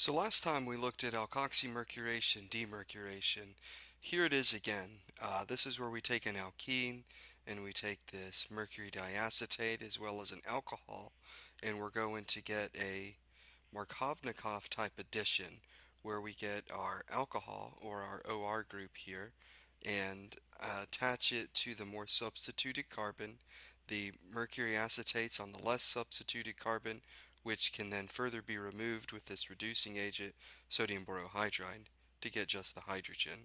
So last time we looked at alkoxymercuration, demercuration. Here it is again. This is where we take an alkene and we take this mercury diacetate as well as an alcohol, and we're going to get a Markovnikov type addition where we get our alcohol or our OR group here and attach it to the more substituted carbon, the mercury acetates on the less substituted carbon, which can then further be removed with this reducing agent, sodium borohydride, to get just the hydrogen.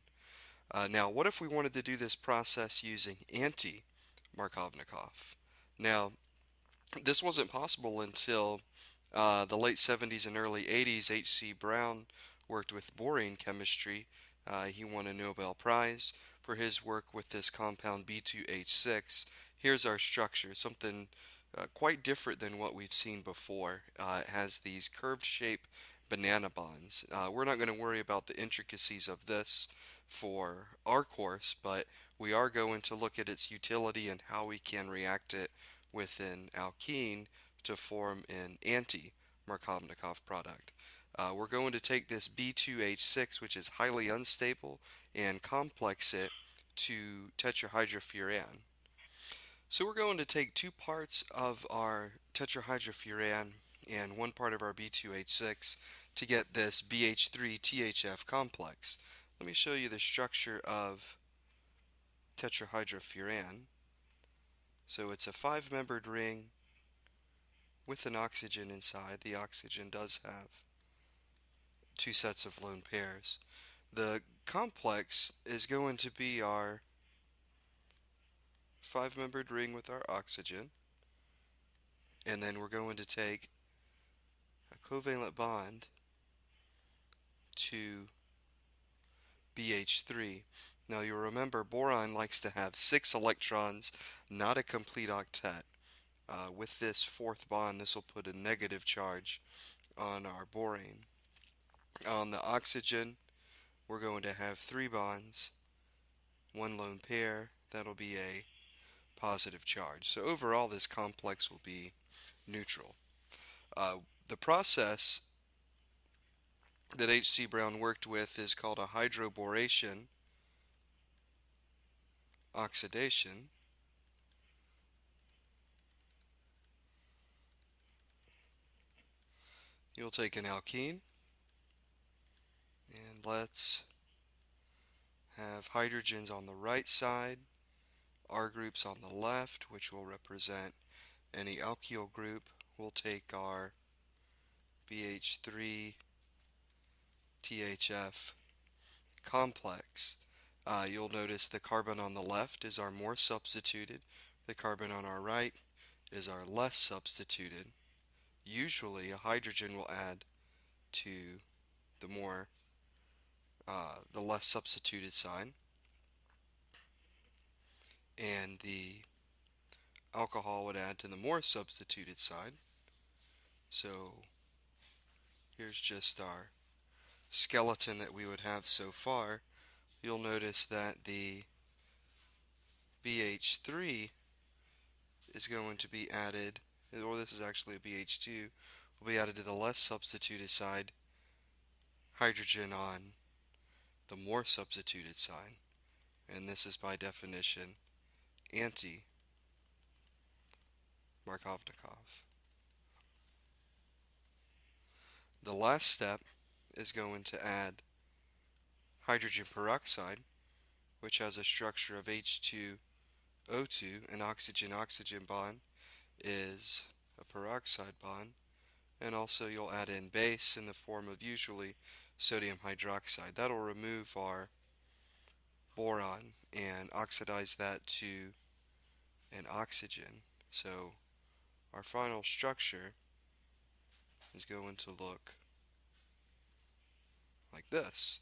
Now, what if we wanted to do this process using anti-Markovnikov? Now, this wasn't possible until the late 70s and early 80s. H.C. Brown worked with boron chemistry. He won a Nobel Prize for his work with this compound B2H6. Here's our structure, something quite different than what we've seen before. It has these curved shape banana bonds. We're not going to worry about the intricacies of this for our course, but we are going to look at its utility and how we can react it with an alkene to form an anti-Markovnikov product. We're going to take this B2H6, which is highly unstable, and complex it to tetrahydrofuran. So we're going to take two parts of our tetrahydrofuran and one part of our B2H6 to get this BH3-THF complex. Let me show you the structure of tetrahydrofuran. So it's a five-membered ring with an oxygen inside. The oxygen does have two sets of lone pairs. The complex is going to be our five-membered ring with our oxygen, and then we're going to take a covalent bond to BH3. Now you'll remember boron likes to have 6 electrons, not a complete octet. With this fourth bond, this will put a negative charge on our borane. On the oxygen, we're going to have 3 bonds, 1 lone pair. That'll be a positive charge. So overall, this complex will be neutral. The process that H.C. Brown worked with is called a hydroboration oxidation. You'll take an alkene, and let's have hydrogens on the right side, R groups on the left, which will represent any alkyl group. We'll take our BH3 THF complex. You'll notice the carbon on the left is our more substituted. The carbon on our right is our less substituted. Usually a hydrogen will add to the less substituted side, and the alcohol would add to the more substituted side. So here's just our skeleton that we would have so far. You'll notice that the BH3 is going to be added, or this is actually a BH2, will be added to the less substituted side, hydrogen on the more substituted side, and this is by definition anti-Markovnikov. The last step is going to add hydrogen peroxide, which has a structure of H2O2. An oxygen-oxygen bond is a peroxide bond, and also you'll add in base in the form of usually sodium hydroxide. That'll remove our boron and oxidize that to an oxygen. So our final structure is going to look like this.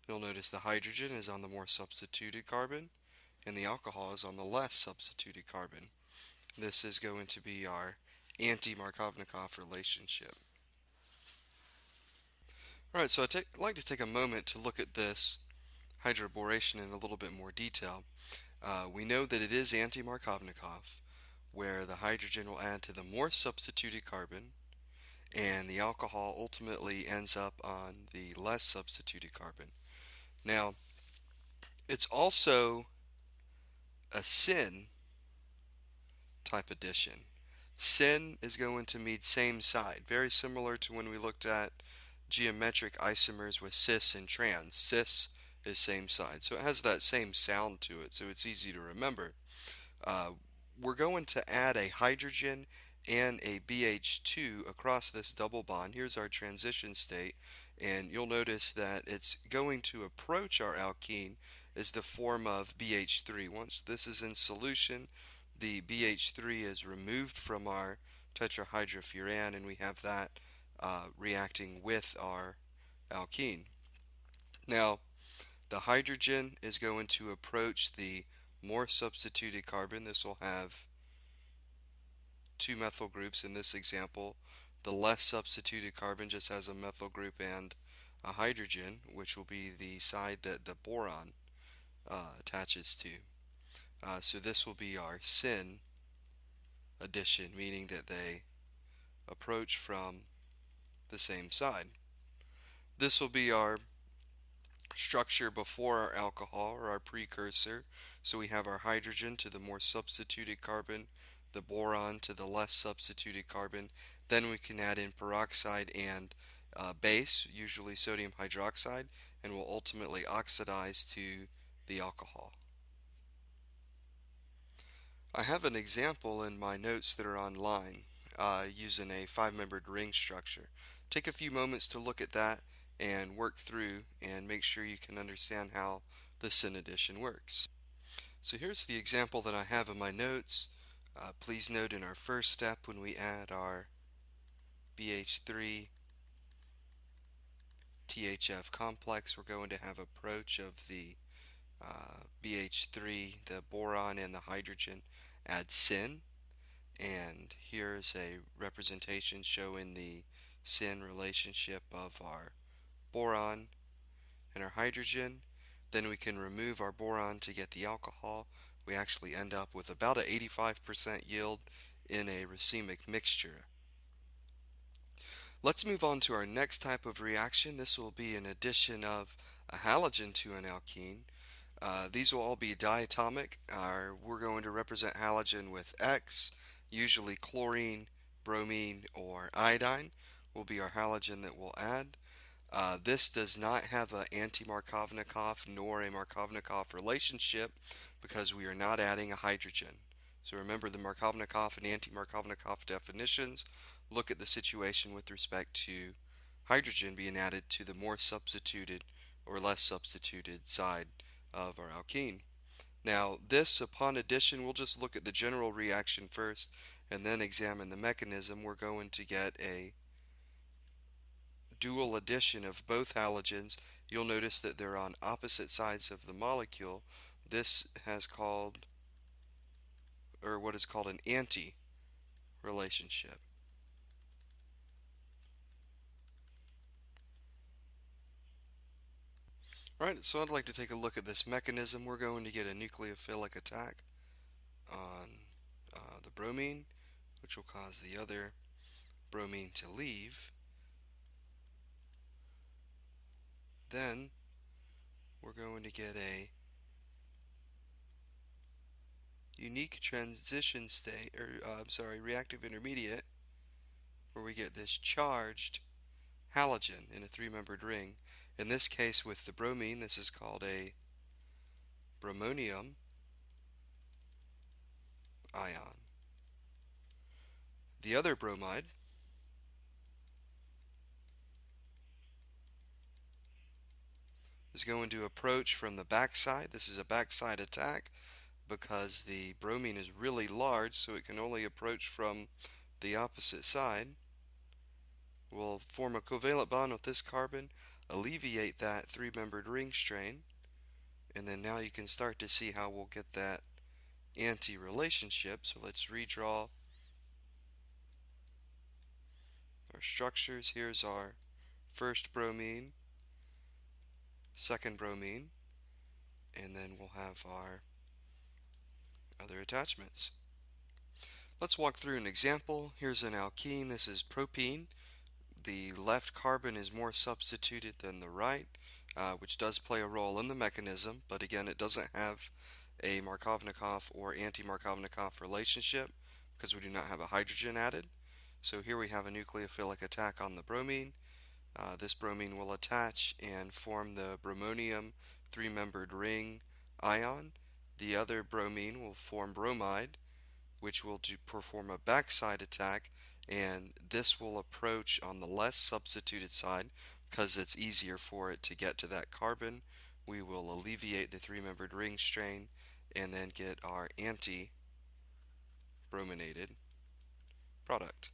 You'll notice the hydrogen is on the more substituted carbon and the alcohol is on the less substituted carbon. This is going to be our anti-Markovnikov relationship. Alright, so I'd like to take a moment to look at this hydroboration in a little bit more detail. We know that it is anti-Markovnikov, where the hydrogen will add to the more substituted carbon, and the alcohol ultimately ends up on the less substituted carbon. Now, it's also a syn type addition. Syn is going to mean same side, very similar to when we looked at geometric isomers with cis and trans. Cis is same side, so it has that same sound to it, so it's easy to remember. Uh, we're going to add a hydrogen and a BH2 across this double bond. Here's our transition state, and you'll notice that it's going to approach our alkene as the form of BH3. Once this is in solution, the BH3 is removed from our tetrahydrofuran, and we have that reacting with our alkene. Now, the hydrogen is going to approach the more substituted carbon. This will have two methyl groups in this example. The less substituted carbon just has a methyl group and a hydrogen, which will be the side that the boron attaches to. So this will be our syn addition, meaning that they approach from the same side. This will be our structure before our alcohol, or our precursor. So we have our hydrogen to the more substituted carbon, the boron to the less substituted carbon. Then we can add in peroxide and base, usually sodium hydroxide, and will ultimately oxidize to the alcohol. I have an example in my notes that are online using a five-membered ring structure. Take a few moments to look at that and work through and make sure you can understand how the syn addition works. So here's the example that I have in my notes. Please note in our first step when we add our BH3 THF complex, we're going to have approach of the BH3, the boron, and the hydrogen, add syn. And here's a representation showing the syn relationship of our boron and our hydrogen. Then we can remove our boron to get the alcohol. We actually end up with about an 85% yield in a racemic mixture. Let's move on to our next type of reaction. This will be an addition of a halogen to an alkene. These will all be diatomic. We're going to represent halogen with X, usually chlorine, bromine, or iodine will be our halogen that we'll add. This does not have an anti-Markovnikov nor a Markovnikov relationship because we are not adding a hydrogen. So remember the Markovnikov and anti-Markovnikov definitions. Look at the situation with respect to hydrogen being added to the more substituted or less substituted side of our alkene. Now this, upon addition, we'll just look at the general reaction first and then examine the mechanism. We're going to get a dual addition of both halogens. You'll notice that they're on opposite sides of the molecule. This has called, or what is called, an anti-relationship. Alright, so I'd like to take a look at this mechanism. We're going to get a nucleophilic attack on the bromine, which will cause the other bromine to leave. Then we're going to get a unique transition state, or reactive intermediate, where we get this charged halogen in a three-membered ring. In this case, with the bromine, this is called a bromonium ion. The other bromide is going to approach from the backside. This is a backside attack because the bromine is really large, so it can only approach from the opposite side. We'll form a covalent bond with this carbon, alleviate that three-membered ring strain, and then now you can start to see how we'll get that anti-relationship. So let's redraw our structures. Here's our first bromine, second bromine, and then we'll have our other attachments. Let's walk through an example. Here's an alkene. This is propene. the left carbon is more substituted than the right, which does play a role in the mechanism, but again, it doesn't have a Markovnikov or anti-Markovnikov relationship because we do not have a hydrogen added. So here we have a nucleophilic attack on the bromine. This bromine will attach and form the bromonium three-membered ring ion. The other bromine will form bromide, which will perform a backside attack, and this will approach on the less substituted side because it's easier for it to get to that carbon. We will alleviate the three-membered ring strain and then get our anti-brominated product.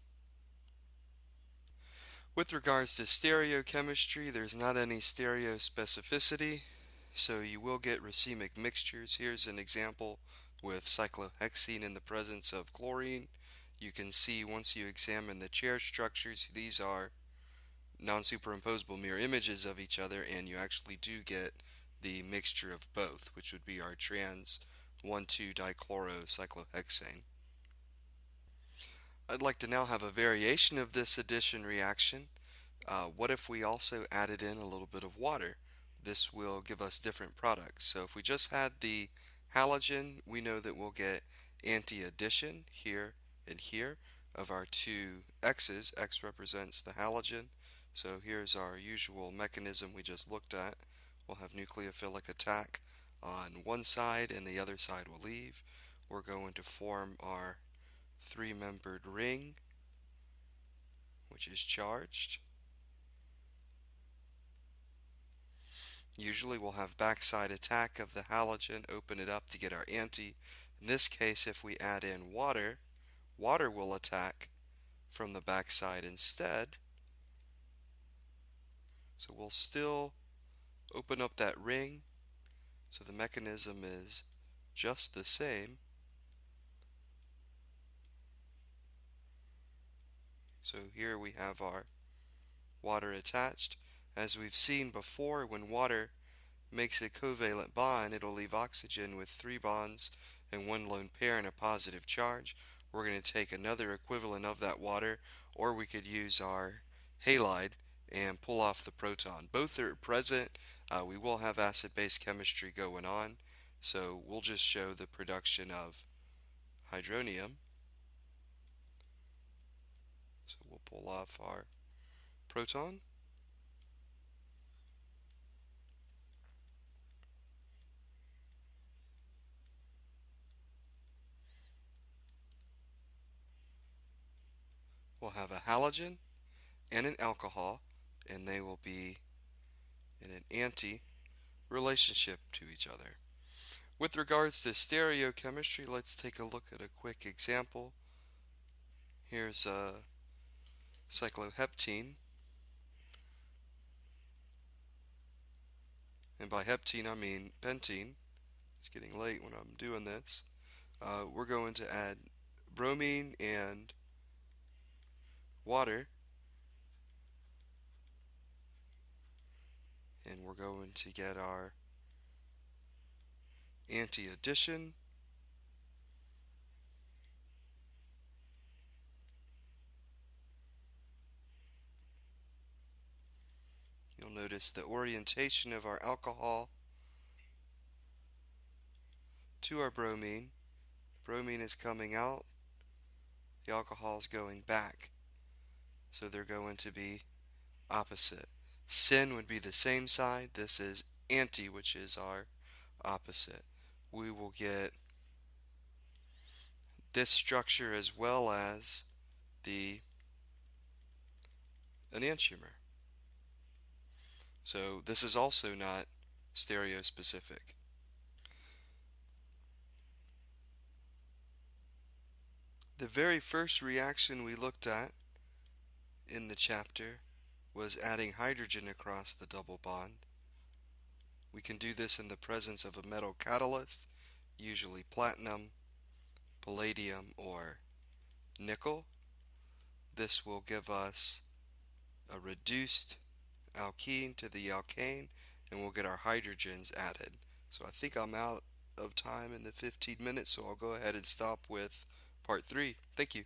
With regards to stereochemistry, there's not any stereospecificity, so you will get racemic mixtures. Here's an example with cyclohexene in the presence of chlorine. You can see once you examine the chair structures, these are non-superimposable mirror images of each other, and you actually do get the mixture of both, which would be our trans 1,2-dichlorocyclohexane. I'd like to now have a variation of this addition reaction. What if we also added in a little bit of water? This will give us different products. So if we just had the halogen, we know that we'll get anti-addition here and here of our two X's. X represents the halogen. So here's our usual mechanism we just looked at. We'll have nucleophilic attack on one side and the other side will leave. We're going to form our three-membered ring, which is charged. Usually we'll have backside attack of the halogen, open it up to get our anti. In this case, if we add in water, water will attack from the backside instead. So we'll still open up that ring, so the mechanism is just the same. So here we have our water attached. As we've seen before, when water makes a covalent bond, it'll leave oxygen with 3 bonds and 1 lone pair and a positive charge. We're going to take another equivalent of that water, or we could use our halide and pull off the proton. Both are present. We will have acid-base chemistry going on, so we'll just show the production of hydronium. So we'll pull off our proton. We'll have a halogen and an alcohol, and they will be in an anti-relationship to each other. With regards to stereochemistry, let's take a look at a quick example. Here's a cycloheptene, and by heptene I mean pentene. It's getting late when I'm doing this. We're going to add bromine and water, and we're going to get our anti-addition, you'll notice the orientation of our alcohol to our bromine. Bromine is coming out, the alcohol is going back, so they're going to be opposite. Syn would be the same side. This is anti, which is our opposite. We will get this structure as well as the enantiomer. So this is also not stereospecific. The very first reaction we looked at in the chapter was adding hydrogen across the double bond. We can do this in the presence of a metal catalyst, usually platinum, palladium, or nickel. This will give us a reduced alkene to the alkane, and we'll get our hydrogens added. So I think I'm out of time in the 15 minutes, so I'll go ahead and stop with part 3. Thank you.